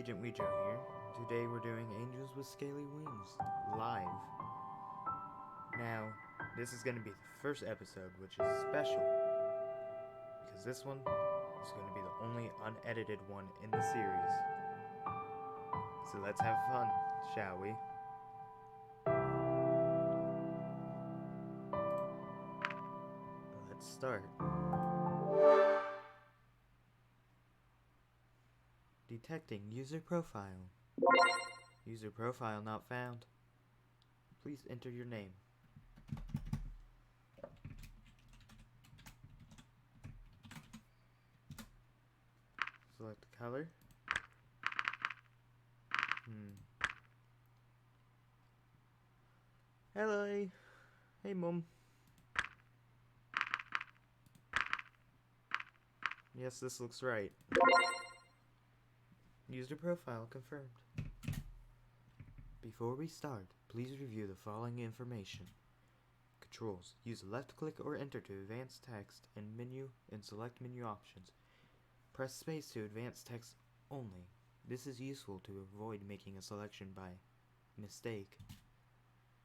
Agent Weejo here. Today we're doing Angels with Scaly Wings, live. Now, this is going to be the first episode, which is special, because this one is going to be the only unedited one in the series. So let's have fun, shall we? Let's start. Detecting user profile. User profile not found. Please enter your name. Select the color. Hello. Hey, Mom. Yes, this looks right. User profile confirmed. Before we start, please review the following information. Controls. Use left click or enter to advance text and menu and select menu options. Press space to advance text only. This is useful to avoid making a selection by mistake.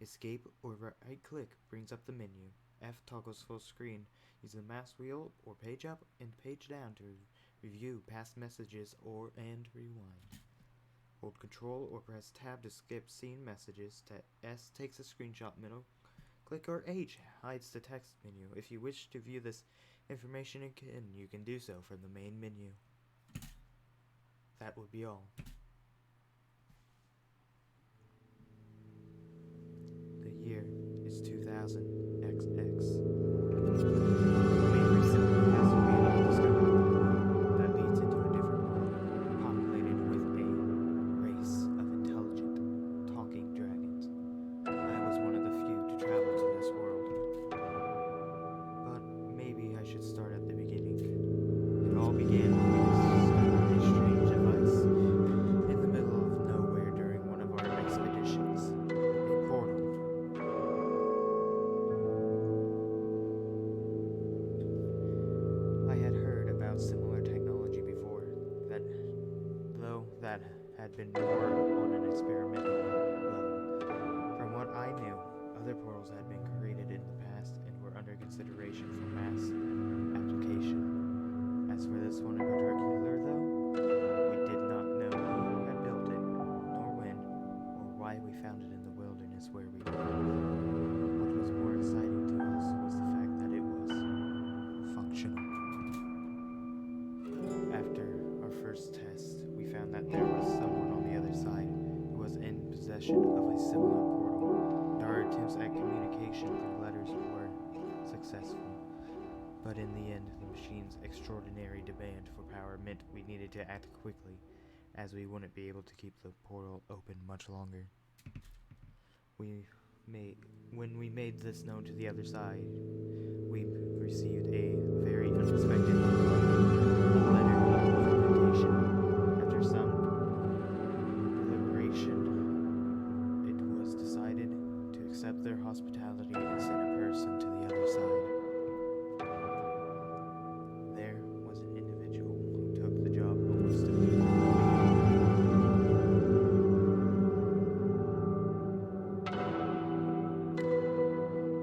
Escape or right click brings up the menu. F toggles full screen. Use the mouse wheel or page up and page down to review past messages and rewind. Hold Control or press Tab to skip seen messages. S takes a screenshot middle. Click or H hides the text menu. If you wish to view this information again, you can do so from the main menu. That would be all. The year is 2000 XX. That had been more on an experimental level. From what I knew, other portals had been created in the past and were under consideration for mass application. As for this one in particular, though, we did not know who had built it, nor when, or why we found it in the wilderness where we were. What was more exciting to us was the fact that it was functional. After our first test, we found that there was someone on the other side who was in possession of a similar portal, and our attempts at communication through letters were successful. But in the end, the machine's extraordinary demand for power meant we needed to act quickly, as we wouldn't be able to keep the portal open much longer. When we made this known to the other side, we received a very unexpected letter of invitation. After some deliberation, it was decided to accept their hospitality and send a person to the other side. There was an individual who took the job almost immediately.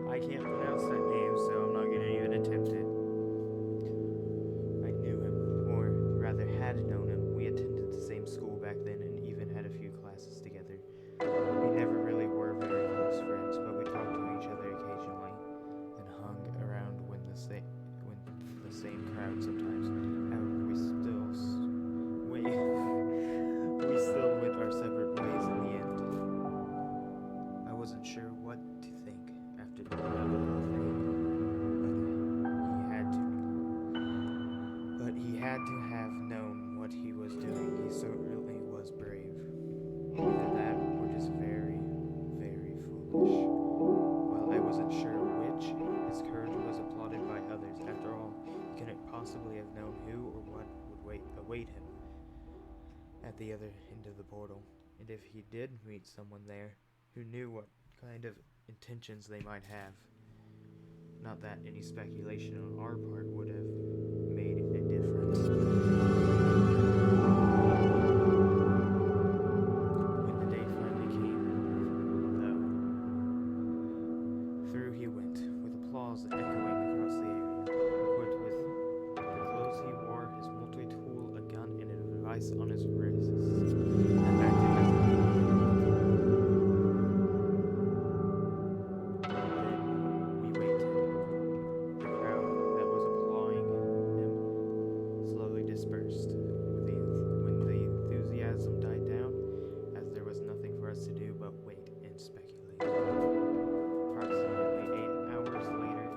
I can't pronounce that name, so I'm not going to even attempt it. I knew him, or rather had known him. We attended the same school back then and even had a few classes together. We never really were very close friends, but we talked to each other occasionally and hung around when the same crowd sometimes. However, we still went our separate ways in the end. I wasn't sure what to think after the whole thing, but he had to have known what he was doing. He certainly was brave. Either that or just very, very foolish. Well, I wasn't sure which. His courage was applauded by others. After all, he couldn't possibly have known who or what would await him at the other end of the portal. And if he did meet someone there, who knew what kind of intentions they might have. Not that any speculation on our part would have made a difference. applause echoing across the area. Equipped with the clothes he wore, his multi-tool, a gun, and a device on his wrists, that acted as a medium. Then we waited. The crowd that was applauding him slowly dispersed. When the enthusiasm died down, as there was nothing for us to do but wait and speculate. Approximately 8 hours later,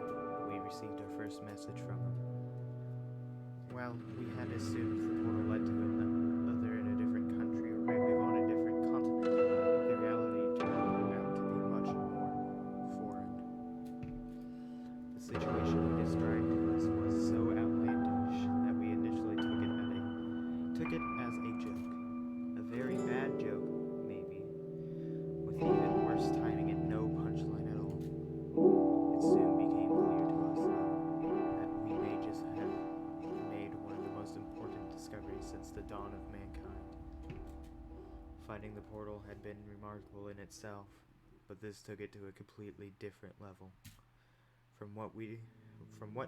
we received our first message from him. Well, we had assumed the portal led to another in a different country or maybe on a different continent. The reality turned out to be much more foreign. The situation he described to us was so outlandish that we initially took it as a joke. A very bad joke, maybe, with even worse timing and no punchline at all. It soon became clear to us, though, that we may just have made one of the most important discoveries since the dawn of mankind. Finding the portal had been remarkable in itself, but this took it to a completely different level. From what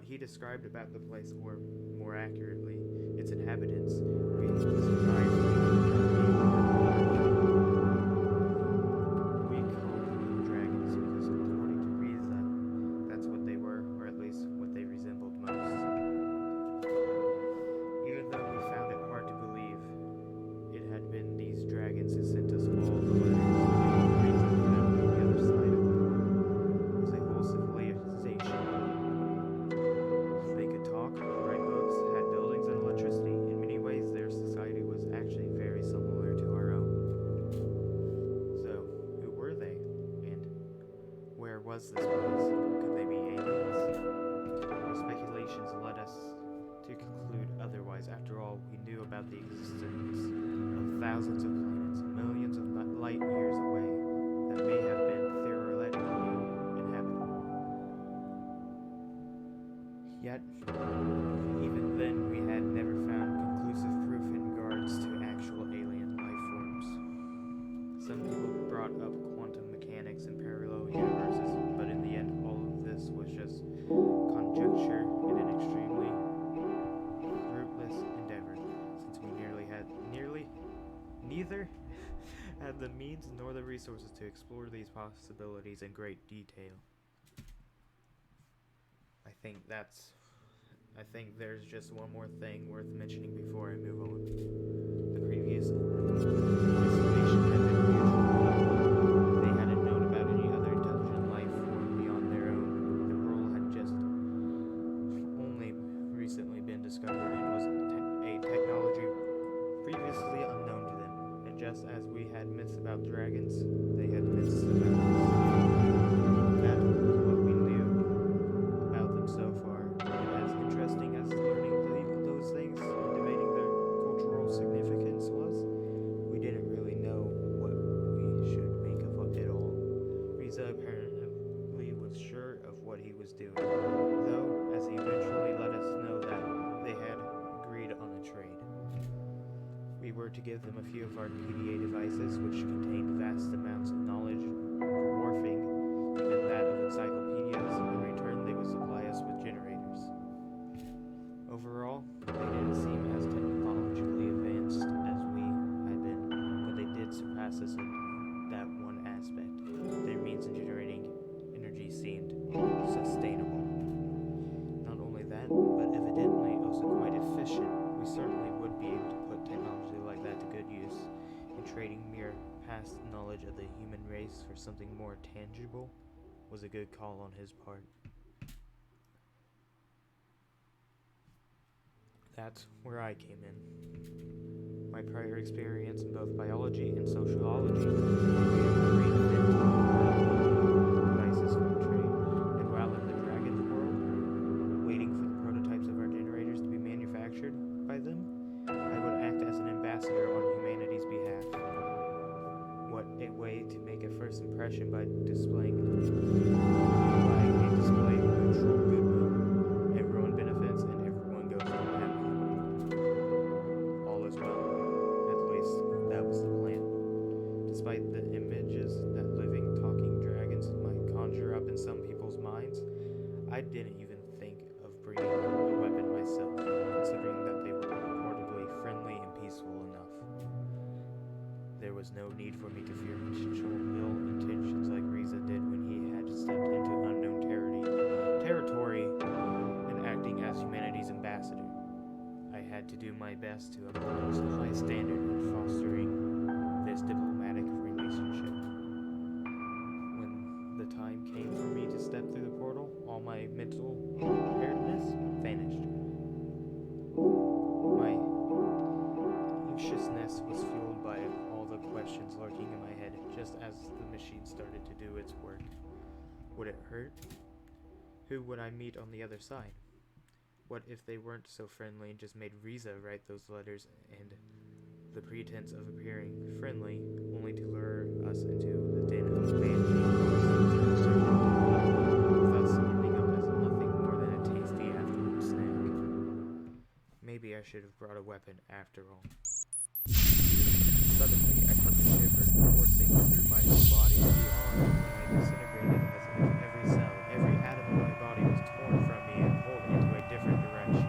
he described about the place, or more accurately, its inhabitants, we surprised. We called them dragons because, according to Riza, that's what they were, or at least what they resembled most. Even though we found it hard to believe, it had been these dragons who sent us all the letters. Riza found on the other side of the world was a whole civilization. They could talk, write books, had buildings and electricity. In many ways, their society was actually very similar to our own. So, who were they? And where was this place? Could they be aliens? Our speculations led us to conclude otherwise. After all, we knew about the existence of thousands of planets, millions of light years away, that may have been theoretically inhabitable. Yet, even then, we had never found conclusive proof in regards to actual alien life forms. Some people brought up quantum mechanics and parallel universes, but in the end, all of this was just conjecture and an extremely fruitless endeavor, since we neither had the means nor the resources to explore these possibilities in great detail. I think there's just one more thing worth mentioning before I move on. The previous excavation had been huge. They hadn't known about any other intelligent life form beyond their own. The world had just only recently been discovered and was a technology previously unknown to them. And just as we had myths about dragons, they had myths about us. That was what we knew about them so far, and as interesting as learning those things and debating their cultural significance was, we didn't really know what we should make of it all. Riza apparently was sure of what he was doing, though, as he eventually let us know that they had agreed on a trade. We were to give them a few of our PDA devices, which contained vast amounts of knowledge, dwarfing even that of encyclopedias. In return, they would supply us with generators. Overall, they didn't seem as technologically advanced as we had been, but they did surpass us in that one aspect. Their means of generating energy seemed sustainable. Not only that, but evidently also quite efficient. We certainly would be able to put technology like that to good use, and trading mere past knowledge of the human race for something more tangible was a good call on his part. That's where I came in. My prior experience in both biology and sociology gave me a great fit to devices for trade, and while in the dragon world, waiting for the prototypes of our generators to be manufactured by them, I would act as an ambassador on humanity's behalf. What a way to make a first impression by a display of neutral goodwill. Everyone benefits and everyone goes home happy. All is well. At least that was the plan. Despite the images that living, talking dragons might conjure up in some people's minds, I didn't even think of bringing a weapon myself, considering that they were reportedly friendly and peaceful enough. There was no need for me to fear potential ill intentions like Riza did when he had stepped into unknown territory and acting as humanity's ambassador. I had to do my best to uphold a high standard in fostering this diplomatic relationship. When the time came for me to step through the portal, all my mental preparedness vanished. My anxiousness was fueled by all the questions lurking in my head just as the machine started to do its work. Would it hurt? Who would I meet on the other side? What if they weren't so friendly and just made Riza write those letters and the pretense of appearing friendly only to lure us into the den of vanity, thus ending up as nothing more than a tasty afternoon snack? Maybe I should have brought a weapon after all. Suddenly, I felt a shiver coursing through my whole body beyond when I disintegrated as if every cell, every atom in my body was torn from me and pulled into a different direction.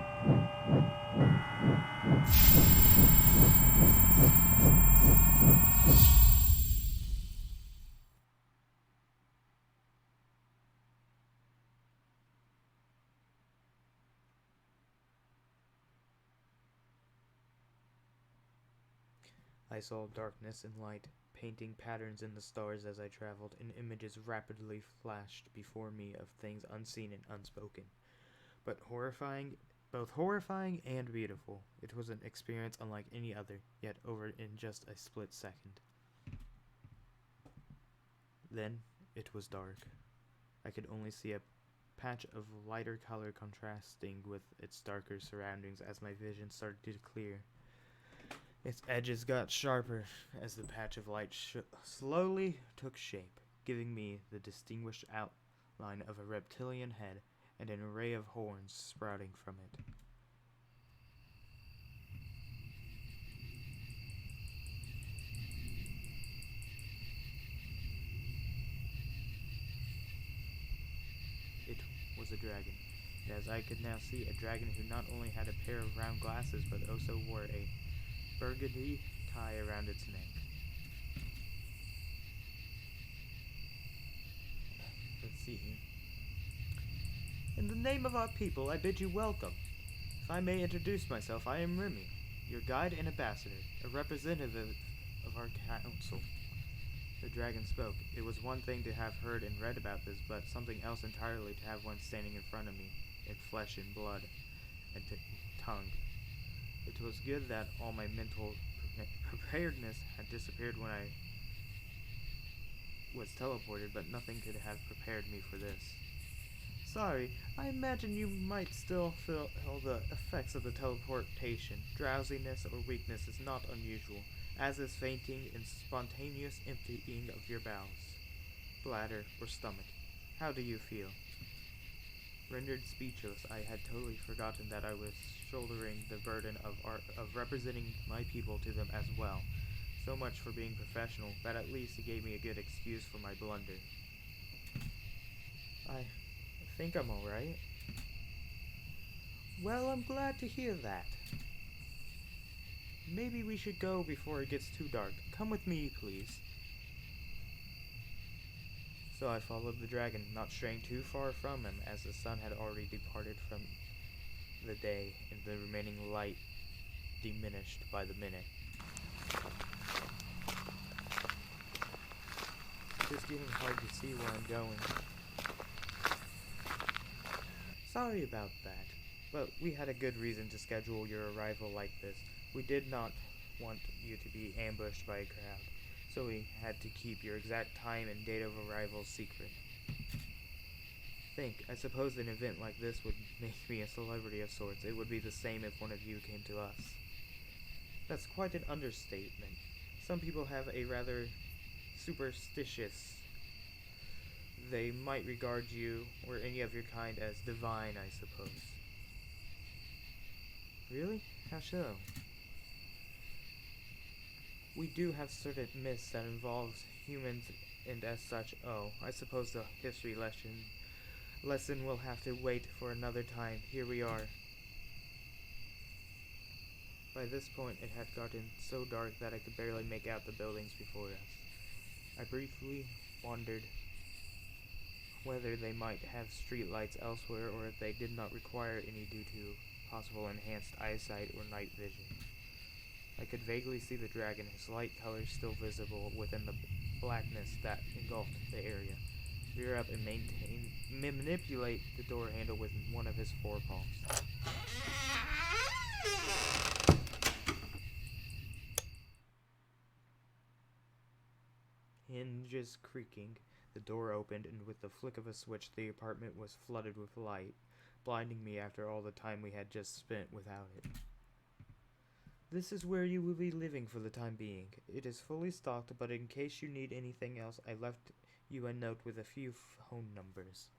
I saw darkness and light, painting patterns in the stars as I traveled, and images rapidly flashed before me of things unseen and unspoken. But both horrifying and beautiful. It was an experience unlike any other, yet over in just a split second. Then it was dark. I could only see a patch of lighter color contrasting with its darker surroundings as my vision started to clear. Its edges got sharper as the patch of light slowly took shape, giving me the distinguished outline of a reptilian head and an array of horns sprouting from it. It was a dragon, and as I could now see, a dragon who not only had a pair of round glasses but also wore a burgundy tie around its neck. Let's see here. In the name of our people, I bid you welcome. If I may introduce myself, I am Remy, your guide and ambassador, a representative of our council. The dragon spoke. It was one thing to have heard and read about this, but something else entirely to have one standing in front of me, in flesh and blood, and tongue. It was good that all my mental preparedness had disappeared when I was teleported, but nothing could have prepared me for this. Sorry, I imagine you might still feel the effects of the teleportation. Drowsiness or weakness is not unusual, as is fainting and spontaneous emptying of your bowels, bladder, or stomach. How do you feel? Rendered speechless, I had totally forgotten that I was shouldering the burden of representing my people to them as well. So much for being professional, that at least he gave me a good excuse for my blunder. I think I'm alright. Well, I'm glad to hear that. Maybe we should go before it gets too dark. Come with me, please. So I followed the dragon, not straying too far from him, as the sun had already departed from the day, and the remaining light diminished by the minute. It's just getting hard to see where I'm going. Sorry about that, but we had a good reason to schedule your arrival like this. We did not want you to be ambushed by a crowd, so we had to keep your exact time and date of arrival secret. I suppose an event like this would make me a celebrity of sorts. It would be the same if one of you came to us. That's quite an understatement. Some people have a rather superstitious. They might regard you or any of your kind as divine, I suppose. Really? How so? We do have certain myths that involves humans, and as such, I suppose the history lesson will have to wait for another time. Here we are. By this point, it had gotten so dark that I could barely make out the buildings before us. I briefly wondered whether they might have streetlights elsewhere or if they did not require any due to possible enhanced eyesight or night vision. I could vaguely see the dragon, his light colors still visible within the blackness that engulfed the area. Rear up and manipulate the door handle with one of his forepaws. Hinges creaking, the door opened, and with the flick of a switch, the apartment was flooded with light, blinding me after all the time we had just spent without it. This is where you will be living for the time being. It is fully stocked, but in case you need anything else, I left you a note with a few phone numbers.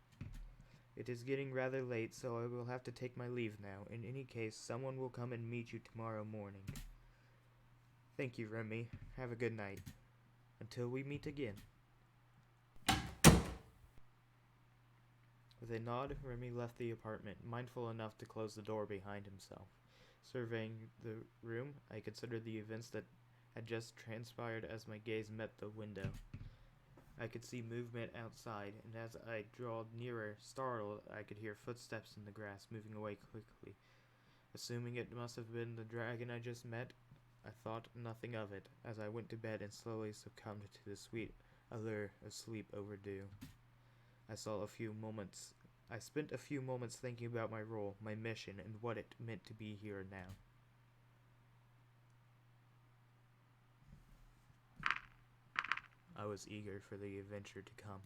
It is getting rather late, so I will have to take my leave now. In any case, someone will come and meet you tomorrow morning. Thank you, Remy. Have a good night. Until we meet again. With a nod, Remy left the apartment, mindful enough to close the door behind himself. Surveying the room, I considered the events that had just transpired as my gaze met the window. I could see movement outside, and as I drew nearer, startled, I could hear footsteps in the grass moving away quickly. Assuming it must have been the dragon I just met, I thought nothing of it, as I went to bed and slowly succumbed to the sweet allure of sleep overdue. I spent a few moments thinking about my role, my mission, and what it meant to be here now. I was eager for the adventure to come.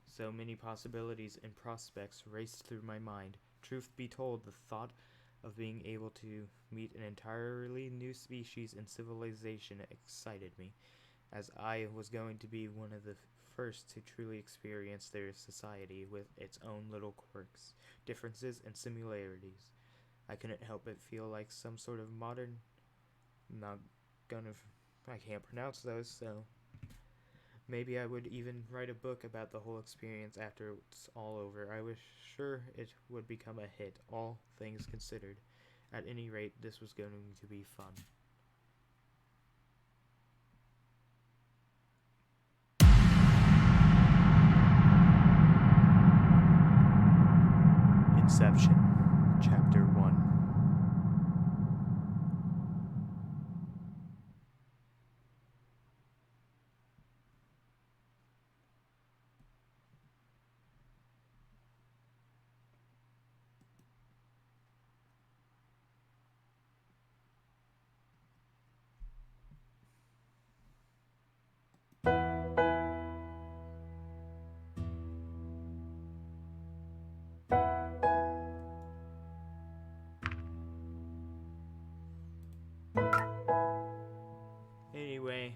So many possibilities and prospects raced through my mind. Truth be told, the thought of being able to meet an entirely new species and civilization excited me, as I was going to be one of the first to truly experience their society with its own little quirks, differences, and similarities. I couldn't help but feel like some sort of modern... I can't pronounce those, so... Maybe I would even write a book about the whole experience after it's all over. I was sure it would become a hit, all things considered. At any rate, this was going to be fun. Inception, Chapter 1. Anyway,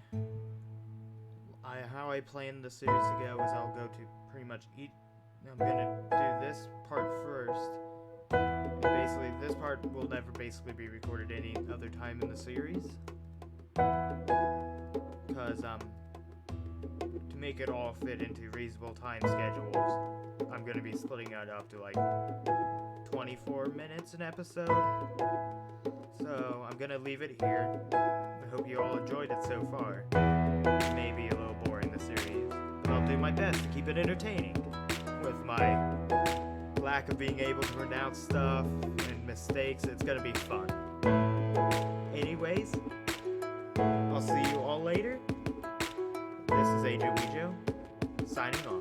how I planned the series to go is I'll go to pretty much I'm gonna do this part first. And basically, this part will never basically be recorded any other time in the series. Because, to make it all fit into reasonable time schedules, I'm gonna be splitting it up to like 24 minutes an episode. So, I'm gonna leave it here. I hope you all enjoyed it so far. It may be a little boring, the series, but I'll do my best to keep it entertaining. With my lack of being able to pronounce stuff and mistakes, it's gonna be fun. Anyways, I'll see you all later. This is AJ Weejo, signing off.